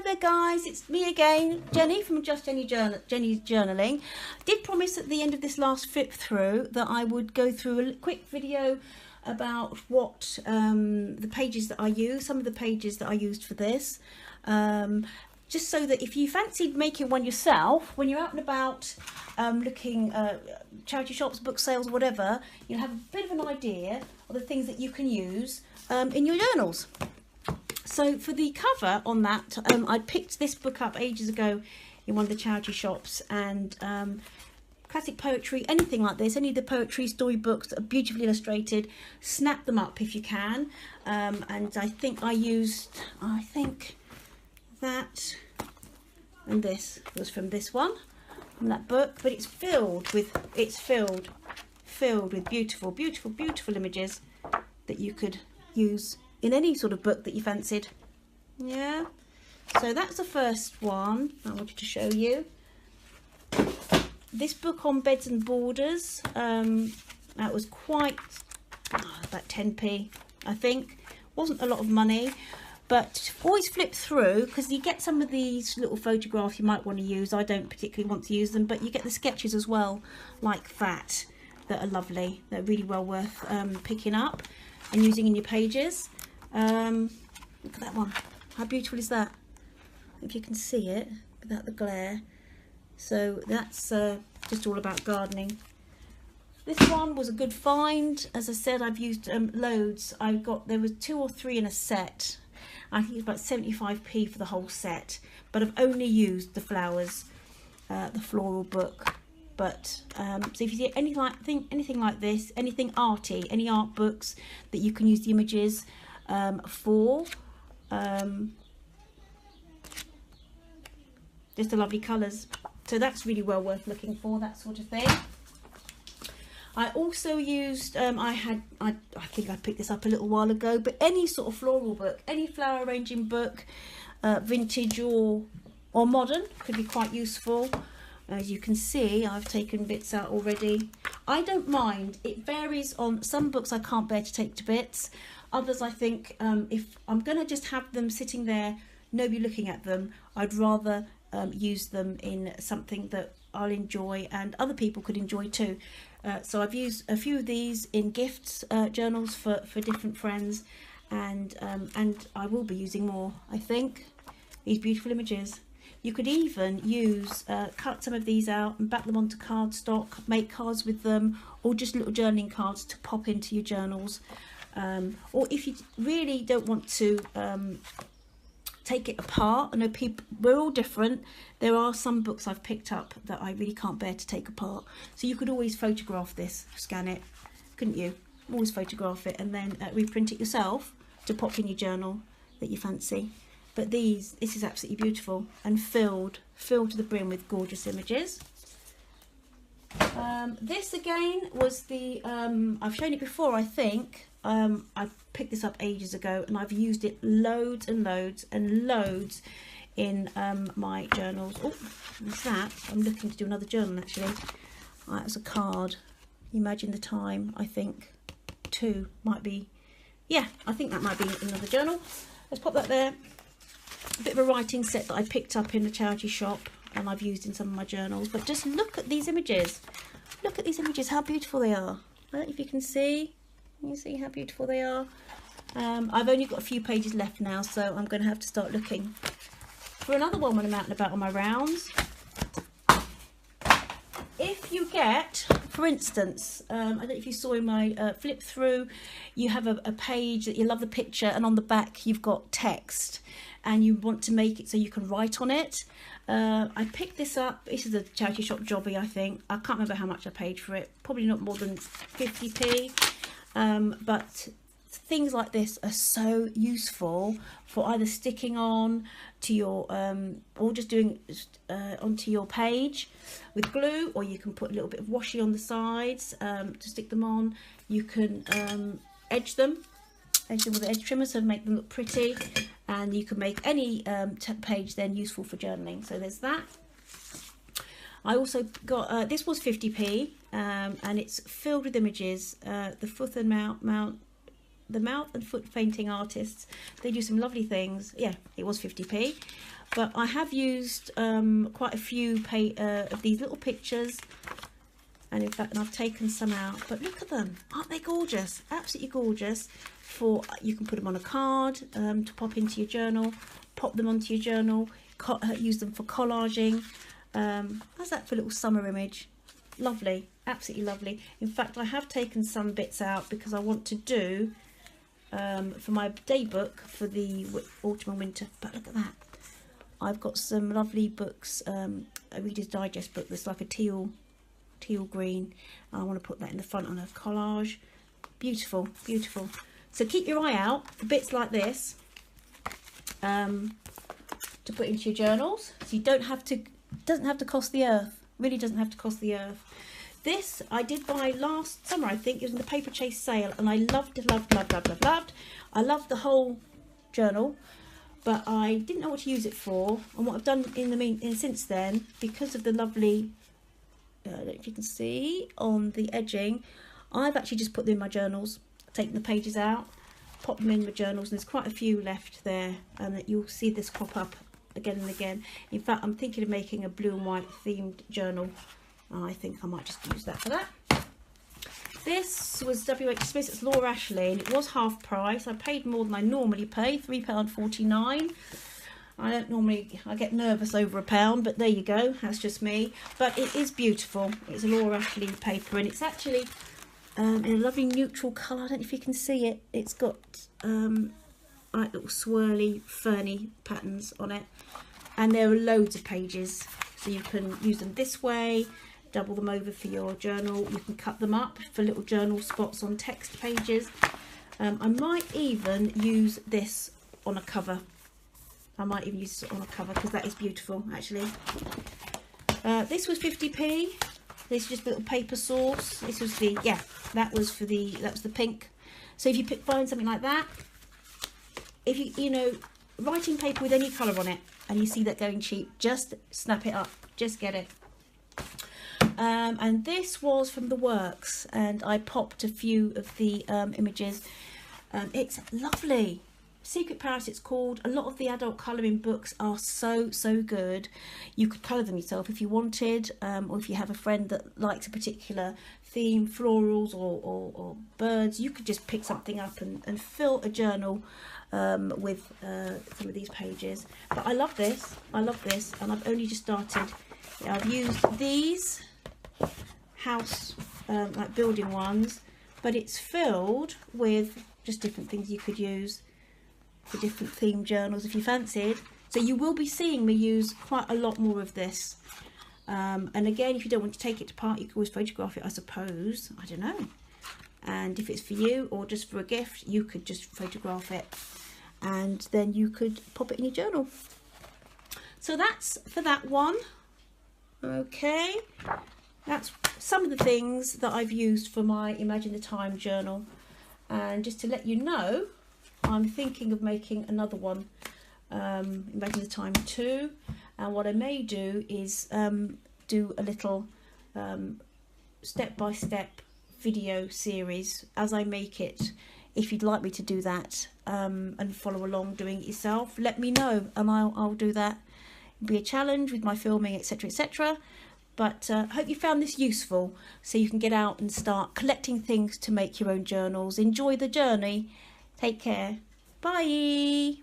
there guys, it's me again, Jenny from Jenni's Journaling. Did promise at the end of this last flip through that I would go through a quick video about what the pages that I use, some of the pages that I used for this, just so that if you fancied making one yourself, when you're out and about looking charity shops, book sales, whatever, you'll have a bit of an idea of the things that you can use in your journals. So for the cover on that, I picked this book up ages ago in one of the charity shops, and classic poetry, anything like this, any of the poetry storybooks that are beautifully illustrated, snap them up if you can. And I think I used, that and this was from this one, from that book, but it's filled with beautiful, beautiful, beautiful images that you could use in any sort of book that you fancied. Yeah, so that's the first one I wanted to show you. This book on beds and borders, that was quite about 10p, I think. Wasn't a lot of money, but always flip through because you get some of these little photographs you might want to use. I don't particularly want to use them, but you get the sketches as well, like that are lovely. They're really well worth picking up and using in your pages. Look at that one. How beautiful is that? If you can see it without the glare. So that's just all about gardening. This one was a good find. As I said, I've used loads. There was 2 or 3 in a set. I think it's about 75p for the whole set, but I've only used the flowers, the floral book. But so if you see anything like this, anything arty, any art books that you can use the images for, just the lovely colours. So that's really well worth looking for, that sort of thing. I also used, I think I picked this up a little while ago, but any sort of floral book, any flower arranging book, vintage or modern, could be quite useful. As you can see, I've taken bits out already. I don't mind. It varies on some books I can't bear to take to bits. Others I think if I'm going to just have them sitting there, nobody looking at them, I'd rather use them in something that I'll enjoy and other people could enjoy too. So I've used a few of these in gifts journals for different friends, and I will be using more, I think. These beautiful images. You could even use, cut some of these out and back them onto cardstock, make cards with them, or just little journaling cards to pop into your journals. Or if you really don't want to take it apart, I know we're all different. There are some books I've picked up that I really can't bear to take apart. So you could always photograph this, scan it, couldn't you? Always photograph it and then reprint it yourself to pop in your journal that you fancy. But this is absolutely beautiful and filled to the brim with gorgeous images. This again was the, I've shown it before, I think. I picked this up ages ago and I've used it loads and loads and loads in my journals. Oh, what's that? I'm looking to do another journal actually. That's a card. Imagine the Time, I think. 2 might be, yeah, I think that might be another journal. Let's pop that there. A bit of a writing set that I picked up in the charity shop and I've used in some of my journals. But just look at these images. Look at these images, how beautiful they are. I don't know if you can see. Can you see how beautiful they are? I've only got a few pages left now, so I'm going to have to start looking for another one when I'm out and about on my rounds. If you get, for instance, I don't know if you saw in my flip through, you have a page that you love the picture and on the back you've got text and you want to make it so you can write on it. I picked this up. This is a charity shop jobby, I think. I can't remember how much I paid for it. Probably not more than 50p. But things like this are so useful for either sticking on to your or just doing onto your page with glue, or you can put a little bit of washi on the sides to stick them on. You can edge them with the edge trimmer so make them look pretty, and you can make any page then useful for journaling. So there's that. I also got, this was 50p, and it's filled with images. The foot and mount the mouth and foot painting artists. They do some lovely things. Yeah, it was 50p. But I have used quite a few of these little pictures. And in fact, I've taken some out. But look at them. Aren't they gorgeous? Absolutely gorgeous. You can put them on a card to pop into your journal. Pop them onto your journal. Use them for collaging. How's that for a little summer image? Lovely. Absolutely lovely. In fact, I have taken some bits out because I want to do for my day book for the autumn and winter. But look at that. I've got some lovely books, a Reader's Digest book that's like a teal green. I want to put that in the front on a collage. Beautiful, beautiful. So keep your eye out for bits like this to put into your journals. So you don't have to, doesn't have to cost the earth. Really doesn't have to cost the earth. This I did buy last summer, I think. It was in the Paper Chase sale, and I loved. I loved the whole journal, but I didn't know what to use it for. And what I've done since then, because of the lovely, I don't know if you can see on the edging, I've actually just put them in my journals, taken the pages out, pop them in my journals, and there's quite a few left there, and you'll see this crop up again and again. In fact, I'm thinking of making a blue and white themed journal. I think I might just use that for that. This was WH Smith, it's Laura Ashley, and it was half price. I paid more than I normally pay, £3.49. I get nervous over £1, but there you go, that's just me. But it is beautiful. It's a Laura Ashley paper, and it's actually in a lovely neutral colour. I don't know if you can see it. It's got like little swirly, ferny patterns on it. And there are loads of pages, so you can use them this way, double them over for your journal. You can cut them up for little journal spots on text pages. I might even use this on a cover. I might even use it on a cover because that is beautiful, actually. This was 50p. This is just a little paper source. This was the, yeah, that was the pink. So if you find something like that, if you know, writing paper with any colour on it, and you see that going cheap, just snap it up, just get it. And this was from the Works, and I popped a few of the images. It's lovely. Secret Paris it's called. A lot of the adult colouring books are so good. You could colour them yourself if you wanted, or if you have a friend that likes a particular theme, florals or birds, you could just pick something up and fill a journal with some of these pages. But I love this, and I've only just started. I've used these house like building ones, but it's filled with just different things you could use for different theme journals if you fancied. So you will be seeing me use quite a lot more of this. And again, if you don't want to take it to part, you can always photograph it, I suppose. I don't know. And if it's for you or just for a gift, you could just photograph it, and then you could pop it in your journal. So that's for that one. Okay, that's some of the things that I've used for my Imagine the Time journal. And just to let you know, I'm thinking of making another one, Imagine the Time 2. And what I may do is do a little step-by-step video series as I make it. If you'd like me to do that and follow along doing it yourself, let me know, and I'll do that. It'll be a challenge with my filming, etc, etc. But hope you found this useful, so you can get out and start collecting things to make your own journals. Enjoy the journey. Take care. Bye.